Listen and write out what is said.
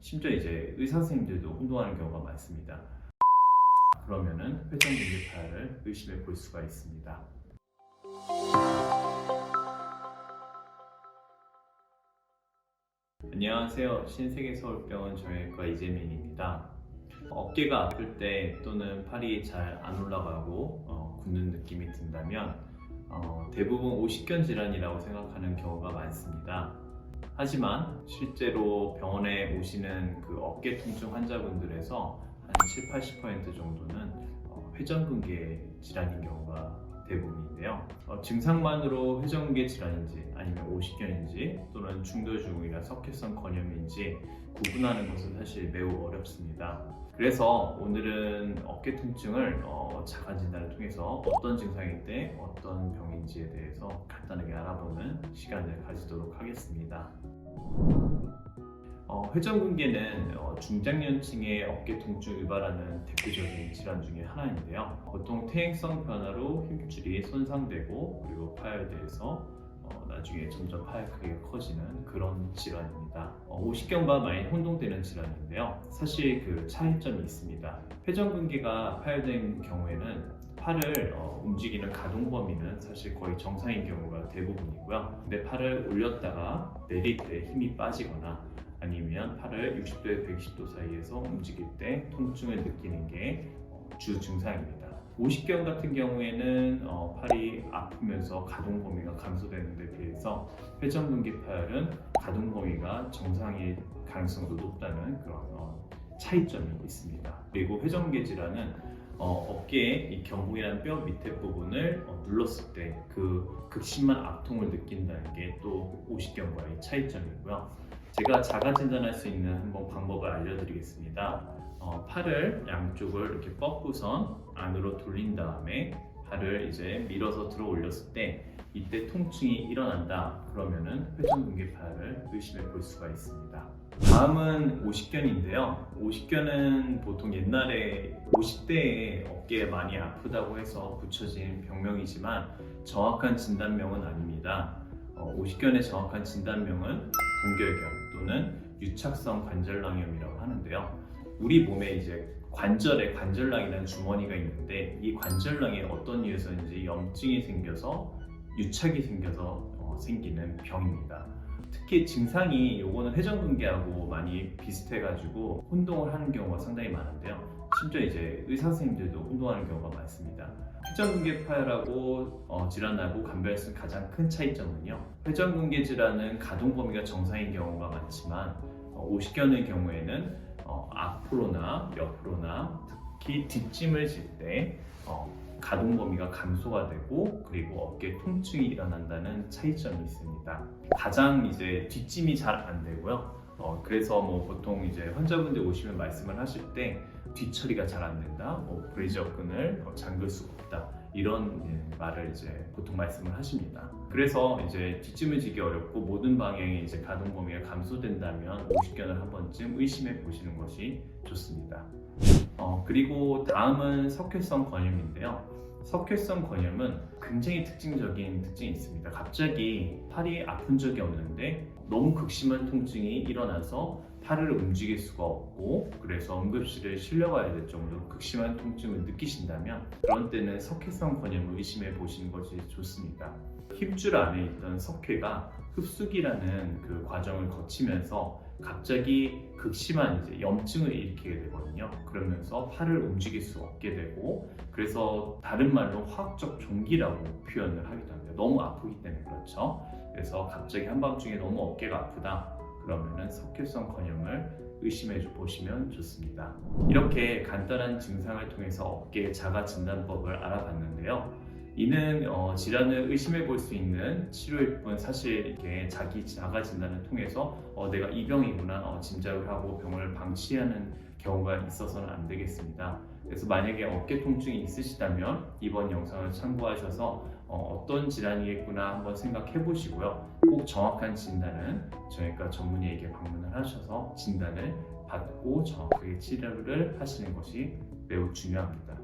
심지어 이제 의사 선생님들도 혼동하는 경우가 많습니다. 그러면은 회전근개파열을 의심해 볼 수가 있습니다. 안녕하세요. 신세계서울병원 정형외과 이재민입니다. 어깨가 아플 때 또는 팔이 잘 안 올라가고 굳는 느낌이 든다면 대부분 오십견 질환이라고 생각하는 경우가 많습니다. 하지만 실제로 병원에 오시는 그 어깨 통증 환자분들에서 한 7-80% 정도는 회전근개 질환인 경우가 대부분인데요. 증상만으로 회전근개 질환인지 아니면 오십견인지 또는 중도중이나 석회성 건염인지 구분하는 것은 사실 매우 어렵습니다. 그래서 오늘은 어깨 통증을 자가 진단을 통해서 어떤 증상일 때 어떤 병인지에 대해서 간단하게 알아보는 시간을 가지도록 하겠습니다. 회전근개는 중장년층의 어깨 통증을 유발하는 대표적인 질환 중에 하나인데요. 보통 퇴행성 변화로 힘줄이 손상되고 그리고 파열돼서 나중에 점점 파열 크기가 커지는 그런 질환입니다. 오십견과 많이 혼동되는 질환인데요. 사실 그 차이점이 있습니다. 회전근개가 파열된 경우에는 팔을 움직이는 가동 범위는 사실 거의 정상인 경우가 대부분이고요. 근데 팔을 올렸다가 내릴 때 힘이 빠지거나 아니면 팔을 60도에 120도 사이에서 움직일 때 통증을 느끼는 게 주 증상입니다. 오십견 같은 경우에는 팔이 아프면서 가동 범위가 감소되는 데 비해서 회전근개 파열은 가동 범위가 정상일 가능성도 높다는 그런 차이점이 있습니다. 그리고 회전근개 질환은 어깨의 이 견봉이라는 뼈 밑에 부분을 눌렀을 때 그 극심한 압통을 느낀다는 게 또 오십견과의 차이점이고요. 제가 자가 진단할 수 있는 한번 방법을 알려드리겠습니다. 팔을 양쪽을 이렇게 뻗고선 안으로 돌린 다음에 팔을 이제 밀어서 들어 올렸을 때 이때 통증이 일어난다 그러면은 회전근개 파열을 의심해 볼 수가 있습니다. 다음은 오십견인데요. 오십견은 보통 옛날에 50대에 어깨에 많이 아프다고 해서 붙여진 병명이지만 정확한 진단명은 아닙니다. 오십견의 정확한 진단명은 동결견 또는 유착성 관절낭염이라고 하는데요. 우리 몸에 이제 관절에 관절낭이라는 주머니가 있는데 이 관절낭에 어떤 이유에서인지 염증이 생겨서 유착이 생겨서 생기는 병입니다. 특히 증상이 요거는 회전근개하고 많이 비슷해가지고 혼동을 하는 경우가 상당히 많은데요. 심지어 이제 의사 선생님들도 혼동하는 경우가 많습니다. 회전근개 파열하고 질환하고 감별할 수 있는 가장 큰 차이점은요. 회전근개 질환은 가동 범위가 정상인 경우가 많지만 오십견의 경우에는 앞으로나 옆으로나 특히 뒷짐을 질 때 가동 범위가 감소가 되고 그리고 어깨 통증이 일어난다는 차이점이 있습니다. 가장 이제 뒷짐이 잘 안 되고요. 그래서 보통 이제 환자분들 오시면 말씀을 하실 때 뒤처리가 잘 안 된다, 브레이저끈을 잠글 수가 없다 이런 말을 이제 보통 말씀을 하십니다. 그래서 이제 뒷짐을 지기 어렵고 모든 방향에 이제 가동 범위가 감소된다면 오십견을 한 번쯤 의심해 보시는 것이 좋습니다. 그리고 다음은 석회성 건염인데요. 석회성 건염은 굉장히 특징적인 특징이 있습니다. 갑자기 팔이 아픈 적이 없는데 너무 극심한 통증이 일어나서 팔을 움직일 수가 없고 그래서 응급실에 실려가야 될 정도로 극심한 통증을 느끼신다면 그런 때는 석회성 건염을 의심해 보시는 것이 좋습니다. 힘줄 안에 있던 석회가 흡수기라는 그 과정을 거치면서 갑자기 극심한 이제 염증을 일으키게 되거든요. 그러면서 팔을 움직일 수 없게 되고 그래서 다른 말로 화학적 종기라고 표현을 하기도 합니다. 너무 아프기 때문에 그렇죠. 그래서 갑자기 한밤중에 너무 어깨가 아프다 그러면은 석회성 건염을 의심해 보시면 좋습니다. 이렇게 간단한 증상을 통해서 어깨 자가 진단법을 알아봤는데요. 이는 질환을 의심해 볼 수 있는 치료일 뿐 사실 이렇게 자기 자가 진단을 통해서 내가 이 병이구나 짐작을 하고 병을 방치하는 경우가 있어서는 안 되겠습니다. 그래서 만약에 어깨 통증이 있으시다면 이번 영상을 참고하셔서 어떤 질환이겠구나 한번 생각해 보시고요. 꼭 정확한 진단은 정형외과 전문의에게 방문을 하셔서 진단을 받고 정확하게 치료를 하시는 것이 매우 중요합니다.